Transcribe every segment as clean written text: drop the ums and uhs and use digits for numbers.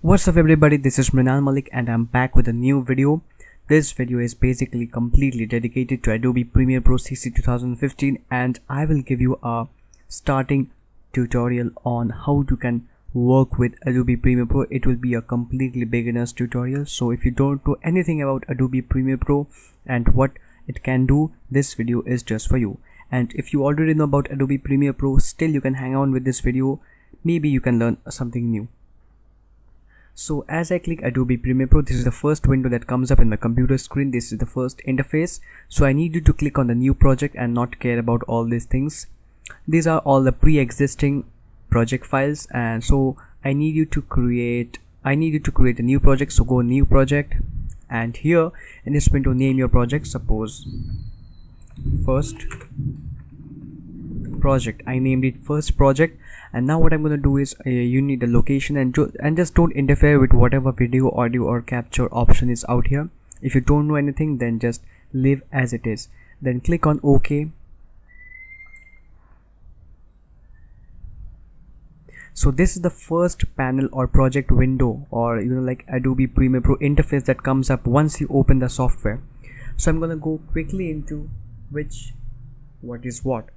What's up everybody, this is Mrinal Mallick and I'm back with a new video. This video is basically completely dedicated to Adobe Premiere Pro CC 2015 and I will give you a starting tutorial on how you can work with Adobe Premiere Pro. It will be a completely beginner's tutorial, so if you don't know anything about Adobe Premiere Pro and what it can do, this video is just for you. And if you already know about Adobe Premiere Pro, still you can hang on with this video, maybe you can learn something new. So as I click Adobe Premiere Pro, this is the first window that comes up in my computer screen. This is the first interface. So I need you to click on the new project and not care about all these things. These are all the pre-existing project files, and so I need you to create a new project. So go new project, and here in this window name your project. Suppose first project. I named it first project. And now what I'm going to do is you need a location and just don't interfere with whatever video, audio or capture option is out here. If you don't know anything, then just leave as it is, then click on OK. So this is the first panel or project window, or like Adobe Premiere Pro interface that comes up once you open the software. So I'm going to go quickly into what is what.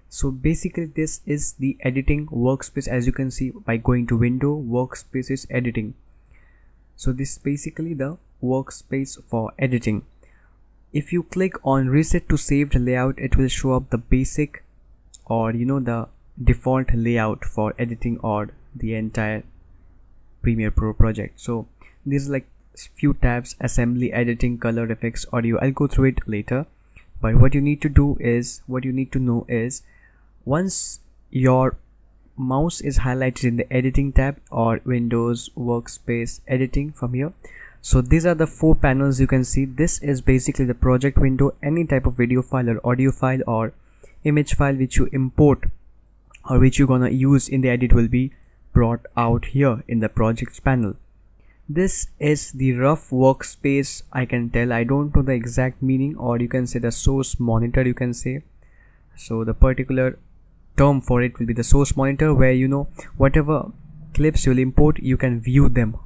So basically this is the editing workspace. As you can see by going to window, workspaces, editing. So this is basically the workspace for editing. If you click on reset to saved layout, it will show up the basic or the default layout for editing or the entire Premiere Pro project. So these are like few tabs: assembly, editing, color, effects, audio. I'll go through it later, but what you need to know is once your mouse is highlighted in the editing tab or Windows workspace editing from here, so these are the four panels you can see. This is basically the project window. Any type of video file or audio file or image file which you import or which you're gonna use in the edit will be brought out here in the projects panel. This is the rough workspace, I can tell. I don't know the exact meaning, or you can say the source monitor, you can say. So the particular term for it will be the source monitor, where whatever clips you'll import, you can view them.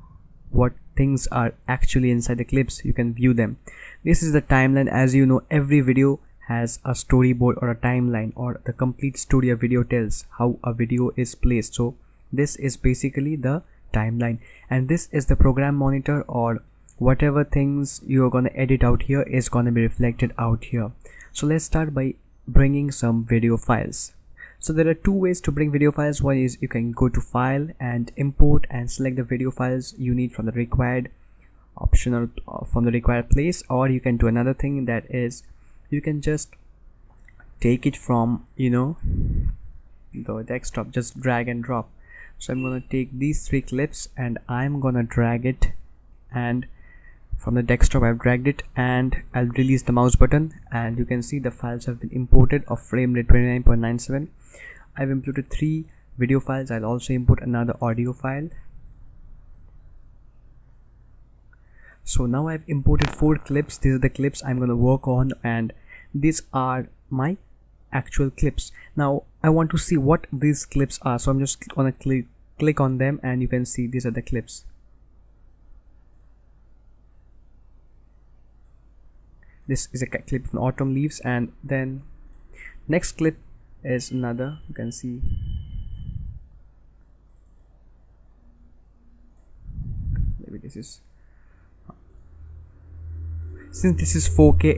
What things are actually inside the clips, you can view them. This is the timeline. As you know, every video has a storyboard or a timeline, or the complete story of video tells how a video is placed. So this is basically the timeline, and this is the program monitor, or whatever things you're gonna edit out here is gonna be reflected out here. So let's start by bringing some video files. So there are two ways to bring video files. One is you can go to file and import and select the video files you need from the required optional from the required place, or you can do another thing, that is you can just take it from the desktop, just drag and drop. So I'm gonna take these three clips and I'm gonna drag it, and from the desktop I've dragged it, and I'll release the mouse button and you can see the files have been imported of frame rate 29.97. I've imported 3 video files. I'll also import another audio file. So now I've imported 4 clips. These are the clips I'm gonna work on, and these are my actual clips. Now I want to see what these clips are, so I'm just gonna click on them, and you can see these are the clips. This is a clip from autumn leaves, and then next clip is another, you can see. Maybe this is, since this is 4K,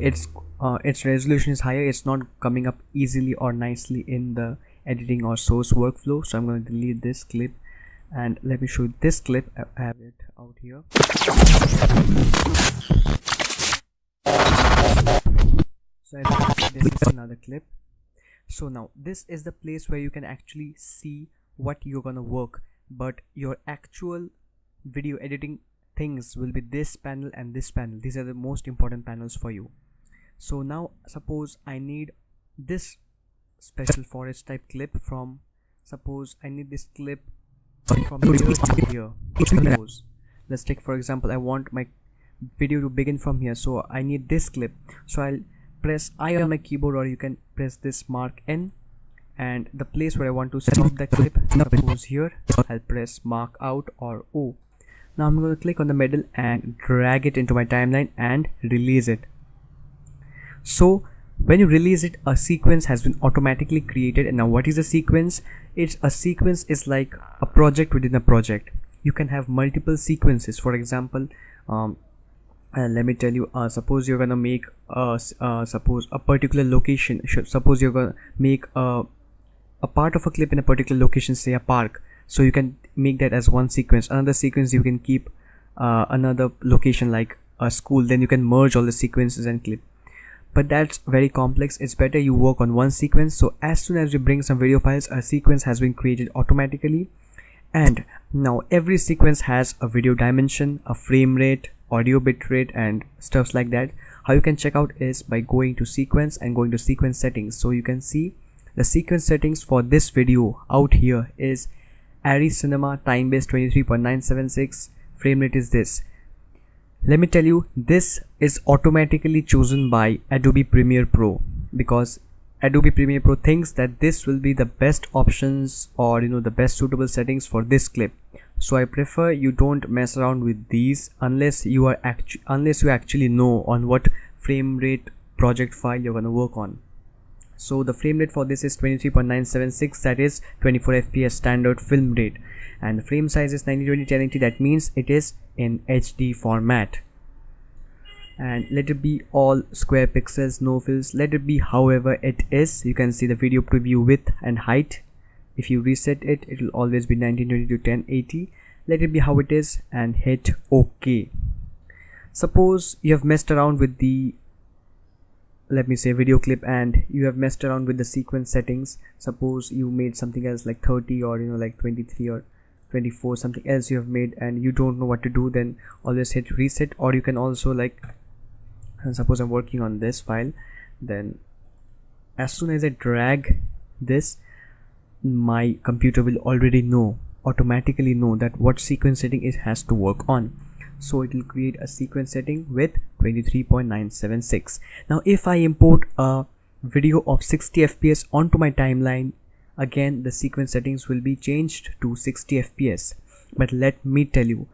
its resolution is higher, it's not coming up easily or nicely in the editing or source workflow. So I'm going to delete this clip, and let me show you this clip. I have it out here. So as you can see, this is another clip. So now this is the place where you can actually see what you're gonna work, but your actual video editing things will be this panel and this panel. These are the most important panels for you. So now suppose I need this special forest type clip from, suppose I need this clip from here to here. Suppose, let's take for example, I want my video to begin from here, so I need this clip. So I'll press I on my keyboard, or you can press this mark N, and the place where I want to stop the clip, suppose here, I'll press mark out or O. Now I'm going to click on the middle and drag it into my timeline and release it. So when you release it, a sequence has been automatically created. And now what is a sequence? A sequence is like a project within a project. You can have multiple sequences. For example, let me tell you, suppose you're gonna make suppose a particular location. Suppose you're gonna make a part of a clip in a particular location, say a park. So you can make that as one sequence. Another sequence you can keep another location like a school. Then you can merge all the sequences and clip. But that's very complex. It's better you work on one sequence. So as soon as you bring some video files, a sequence has been created automatically. And now every sequence has a video dimension, a frame rate, audio bit rate, and stuffs like that. How you can check out is by going to sequence and going to sequence settings. So you can see the sequence settings for this video out here is Arri Cinema, time base 23.976, frame rate is this. Let me tell you, this is automatically chosen by Adobe Premiere Pro, because Adobe Premiere Pro thinks that this will be the best options, or the best suitable settings for this clip. So I prefer you don't mess around with these unless you actually know on what frame rate project file you're going to work on. So the frame rate for this is 23.976, that is 24 fps standard film rate, and the frame size is 1920x1080, that means it is in HD format. And let it be all square pixels, no fills, let it be however it is. You can see the video preview width and height. If you reset it, it will always be 1920 to 1080. Let it be how it is and hit OK. Suppose you have messed around with the, let me say, video clip, and you have messed around with the sequence settings. Suppose you made something else like 30 or like 23 or 24, something else you have made, and you don't know what to do. Then always hit reset. Or you can also, like, suppose I'm working on this file, then as soon as I drag this, my computer will automatically know that what sequence setting it has to work on. So it will create a sequence setting with 23.976. Now if I import a video of 60 fps onto my timeline, again the sequence settings will be changed to 60 fps. But let me tell you,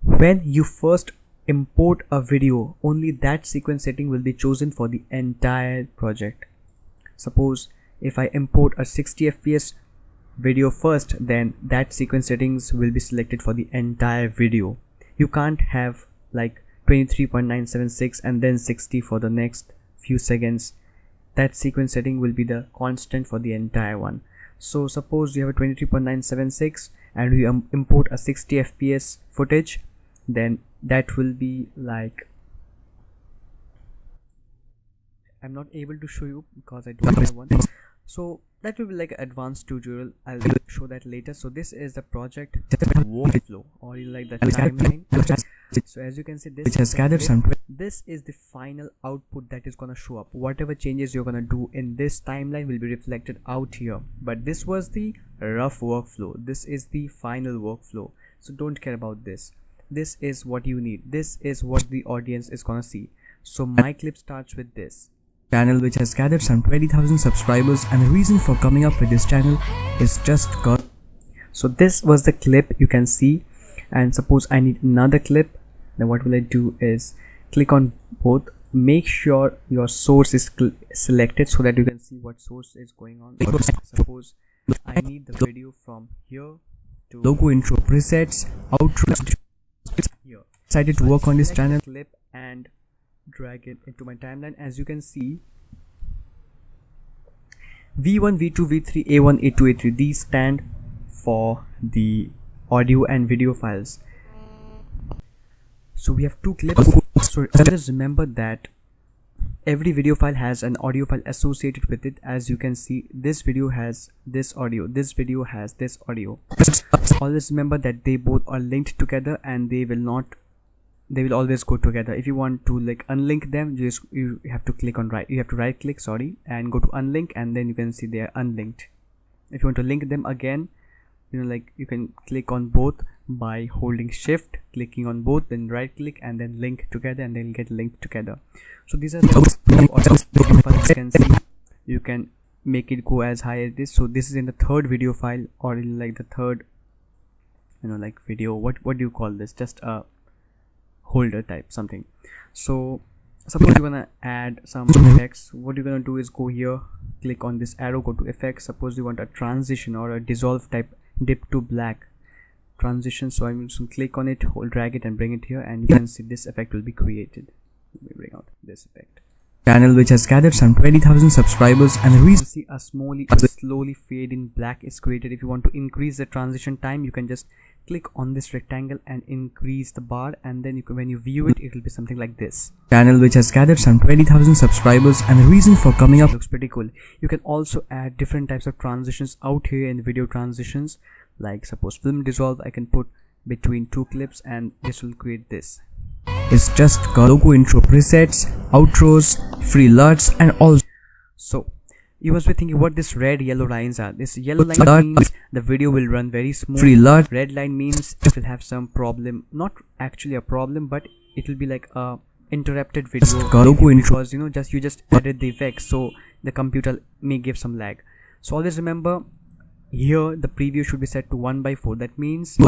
when you first import a video, only that sequence setting will be chosen for the entire project. Suppose if I import a 60 fps video first, then that sequence settings will be selected for the entire video. You can't have like 23.976 and then 60 for the next few seconds. That sequence setting will be the constant for the entire one. So suppose you have a 23.976 and we import a 60 fps footage, then that will be like, I'm not able to show you because I don't have one. So that will be like an advanced tutorial. I'll show that later. So this is the project workflow, or like the timeline. So as you can see, this is the final output that is gonna show up. Whatever changes you're gonna do in this timeline will be reflected out here. But this was the rough workflow. This is the final workflow. So don't care about this. This is what you need. This is what the audience is gonna see. So my clip starts with this channel, which has gathered some 20,000 subscribers, and the reason for coming up with this channel is just cause. So this was the clip you can see, and suppose I need another clip, then what will I do is click on both. Make sure your source is selected so that you can see what source is going on. Suppose I need the video from here to logo, intro, presets, outro. Here decided to work on this channel clip and drag it into my timeline. As you can see, V1, V2, V3, A1, A2, A3, these stand for the audio and video files. So we have two clips. So just remember that every video file has an audio file associated with it. As you can see, this video has this audio, this video has this audio. Always remember that they both are linked together and they will always go together. If you want to like unlink them, you have to click on right click and go to unlink, and then you can see they are unlinked. If you want to link them again, like you can click on both by holding shift, clicking on both, then right click and then link together, and then get linked together. So these are the video files you can see. You can make it go as high as this. So this is in the third video file, or in like the third, like video, what do you call this, just a holder type something. So suppose you're gonna add some effects. What you're gonna do is go here, click on this arrow, go to effects. Suppose you want a transition or a dissolve type, dip to black transition. So I'm just gonna click on it, hold, drag it and bring it here, and you can see this effect will be created. Let me bring out this effect. Channel which has gathered some 20,000 subscribers, and the reason see a slowly fade in black is created. If you want to increase the transition time, you can just click on this rectangle and increase the bar, and then when you view it, it will be something like this. Channel which has gathered some 20,000 subscribers, and the reason for coming up looks pretty cool. You can also add different types of transitions out here in video transitions, like suppose film dissolve. I can put between two clips and this will create this. It's just got logo, intro presets, outros, free LUTs and all. So you must be thinking what this red yellow lines are. This yellow line means the video will run very smooth. Free LUT. Red line means it will have some problem, not actually a problem, but it will be like a interrupted video because you just added the effects, so the computer may give some lag. So always remember, here the preview should be set to 1/4. That means you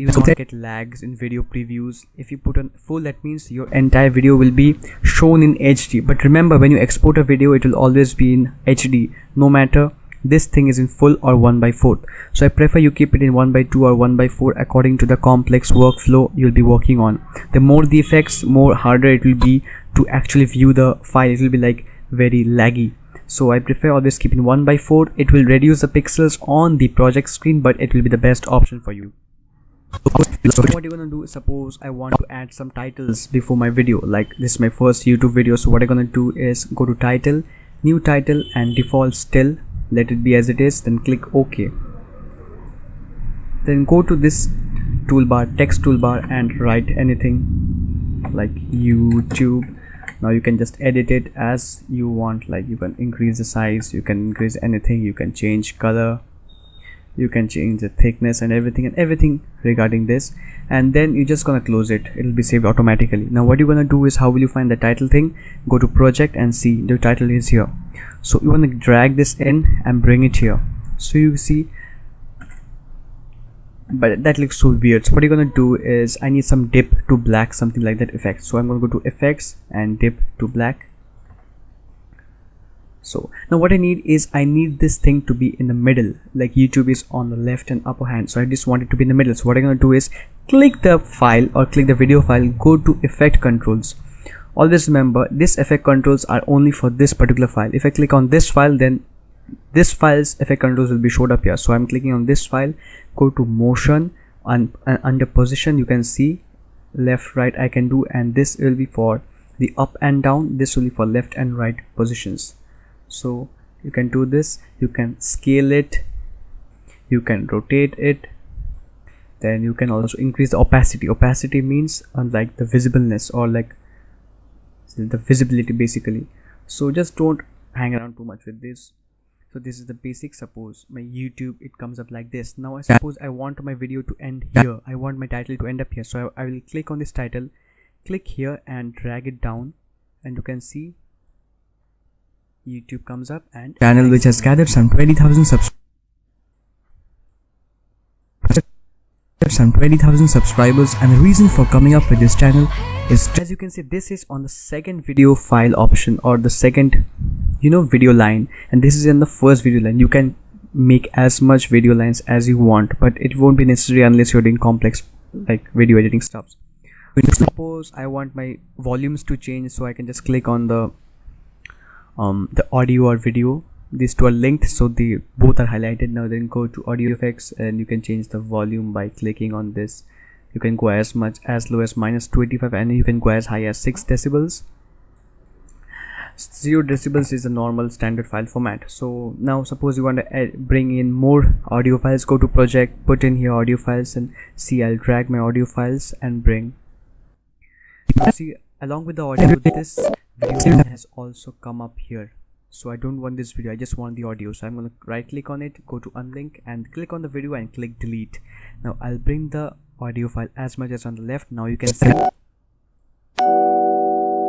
will not get lags in video previews. If you put on full, that means your entire video will be shown in HD. But remember, when you export a video, it will always be in HD, no matter this thing is in full or 1/4. So I prefer you keep it in 1/2 or 1/4 according to the complex workflow you'll be working on. The more the effects, more harder it will be to actually view the file. It will be like very laggy. So I prefer always keeping 1/4. It will reduce the pixels on the project screen, but it will be the best option for you. So what you're gonna do, suppose I want to add some titles before my video, like this is my first YouTube video. So what I'm gonna do is go to title, new title, and default still, let it be as it is, then click OK. Then go to this toolbar, text toolbar, and write anything like YouTube. Now you can just edit it as you want, like you can increase the size, you can increase anything, you can change color, you can change the thickness and everything regarding this, and then you're just gonna close it. It'll be saved automatically. Now what you're gonna do is, how will you find the title thing? Go to project and see the title is here. So you want to drag this in and bring it here, so you see, but that looks so weird. So what you're gonna do is, I need some dip to black, something like that effect. So I'm gonna go to effects and dip to black. So now what I need is, I need this thing to be in the middle, like YouTube is on the left and upper hand, so I just want it to be in the middle. So what I'm gonna do is click the file or click the video file, go to effect controls. Always remember, this effect controls are only for this particular file. If I click on this file, then this file's effect controls will be showed up here. So I'm clicking on this file, go to motion, and under position you can see left right I can do, and this will be for the up and down, this will be for left and right positions. So you can do this, you can scale it, you can rotate it, then you can also increase the opacity. Opacity means like the visibleness, or like the visibility basically. So just don't hang around too much with this. So this is the basic. Suppose my YouTube, it comes up like this. Now I suppose I want my video to end here, I want my title to end up here. So I will click on this title, click here and drag it down, and you can see YouTube comes up, and channel which has gathered some 20,000 subscribers, and the reason for coming up with this channel is, as you can see, this is on the second video file option, or the second video line, and this is in the first video line. You can make as much video lines as you want, but it won't be necessary unless you're doing complex like video editing stuff. Suppose I want my volumes to change, so I can just click on the audio or video. These two are linked, so the both are highlighted. Now then go to audio effects, and you can change the volume by clicking on this. You can go as low as -25, and you can go as high as 6 decibels. 0 decibels is a normal standard file format. So now suppose you want to bring in more audio files, go to project, put in here audio files, and see, I'll drag my audio files and bring. You see, along with the audio, this video has also come up here. So I don't want this video, I just want the audio. So I'm going to right click on it, go to unlink, and click on the video and click delete. Now I'll bring the audio file as much as on the left. Now you can see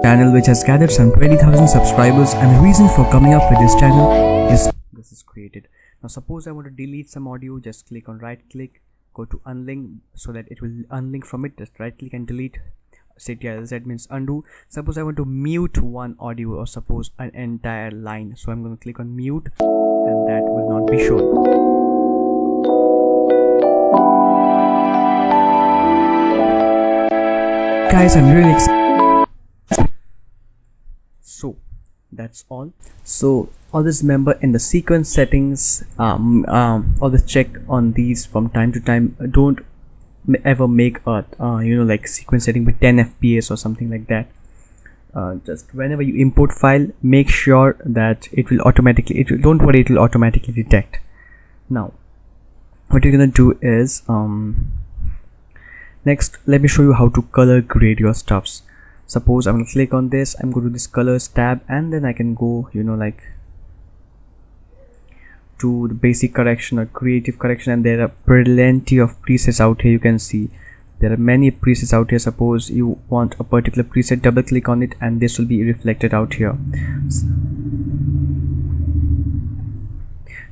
channel which has gathered some 20,000 subscribers, and the reason for coming up with this channel is this is created. Now suppose I want to delete some audio, just click on right click, go to unlink so that it will unlink from it. Just right click and delete. Ctrl+Z means undo. Suppose I want to mute one audio or suppose an entire line, so I'm going to click on mute and that will not be shown. Guys, I'm really excited. So that's all. So always remember, in the sequence settings, always check on these from time to time. Don't ever make a like sequence setting with 10 fps or something like that. Just whenever you import file, make sure that it will automatically, don't worry, it will automatically detect. Now what you're gonna do is next let me show you how to color grade your stuffs. Suppose I'm gonna click on this, I'm going to this colors tab, and then I can go like to the basic correction or creative correction, and there are plenty of presets out here. You can see there are many presets out here. Suppose you want a particular preset, double click on it and this will be reflected out here.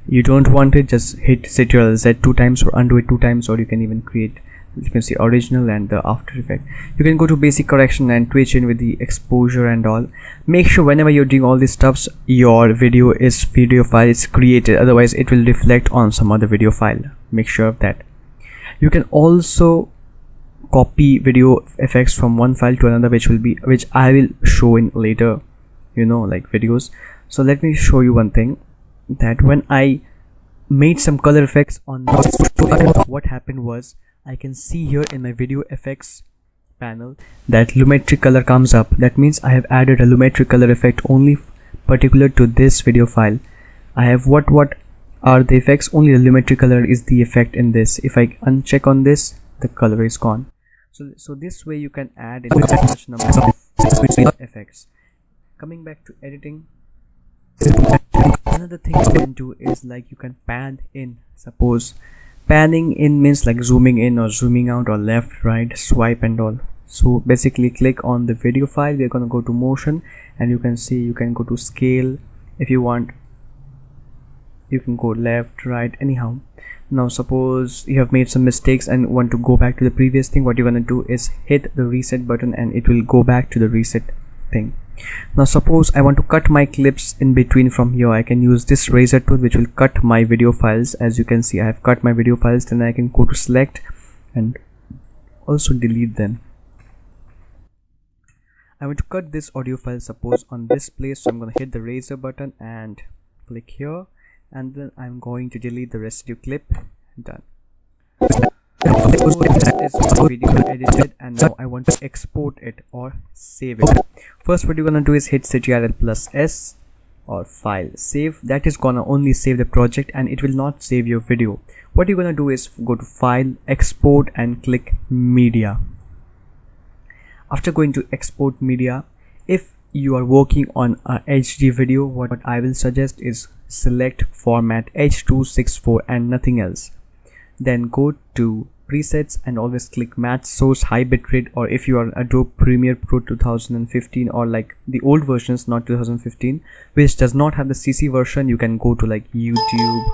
You don't want it, just hit Ctrl+Z 2 times or undo it 2 times, or you can even create, you can see original and the after effect. You can go to basic correction and twitch in with the exposure and all. Make sure whenever you're doing all these stuffs, your video file is created, otherwise it will reflect on some other video file. Make sure of that. You can also copy video effects from one file to another, which I will show in later like videos. So let me show you one thing, that when I made some color effects on what happened was, I can see here in my video effects panel that lumetri color comes up. That means I have added a lumetri color effect only particular to this video file. I have what are the effects, only the lumetri color is the effect in this. If I uncheck on this, the color is gone. So this way you can add in such number of effects. Coming back to editing, another thing you can do is like you can pan in. Suppose panning in means like zooming in or zooming out or left, right, swipe and all. So basically click on the video file, we're gonna go to motion, and you can see you can go to scale. If you want, you can go left, right, anyhow. Now suppose you have made some mistakes and want to go back to the previous thing, what you're gonna do is hit the reset button and it will go back to the reset thing. Now suppose I want to cut my clips in between from here, I can use this razor tool which will cut my video files. As you can see, I have cut my video files. Then I can go to select and also delete them. I want to cut this audio file, suppose on this place, so I'm going to hit the razor button and click here, and then I'm going to delete the residue clip. Done. Video edited, and now I want to export it or save it. First what you're gonna do is hit Ctrl+S or file, save. That is gonna only save the project and it will not save your video. What you're gonna do is go to file, export, and click media. After going to export media, if you are working on a HD video, what I will suggest is select format H.264 and nothing else. Then go to presets and always click match source high bitrate, or if you are Adobe Premiere Pro 2015 or like the old versions, not 2015, which does not have the CC version, you can go to like YouTube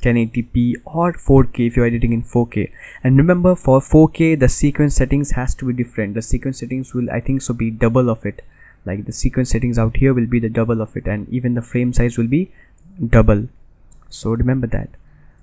1080p or 4K if you're editing in 4K. And remember, for 4K the sequence settings has to be different. The sequence settings will, I think so, be double of it. Like the sequence settings out here will be the double of it, and even the frame size will be double. So remember that.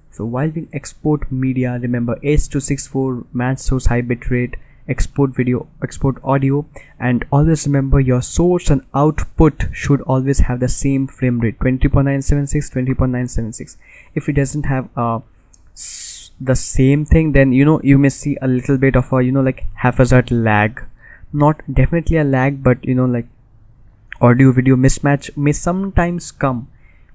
So while we export media, remember H.264, match source high bitrate, export video, export audio, and always remember your source and output should always have the same frame rate, 20.976, 20.976. If it doesn't have the same thing, then you may see a little bit of a like haphazard lag. Not definitely a lag, but like audio video mismatch may sometimes come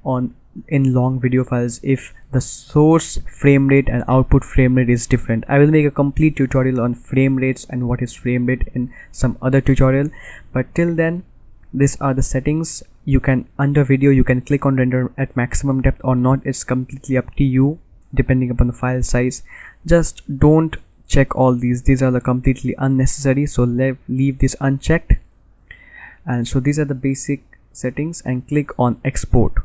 on in long video files if the source frame rate and output frame rate is different. I will make a complete tutorial on frame rates and what is frame rate in some other tutorial, but till then these are the settings. You can, under video, you can click on render at maximum depth or not. It's completely up to you depending upon the file size. Just don't check all these are the completely unnecessary, so leave this unchecked. And so these are the basic settings, and click on export.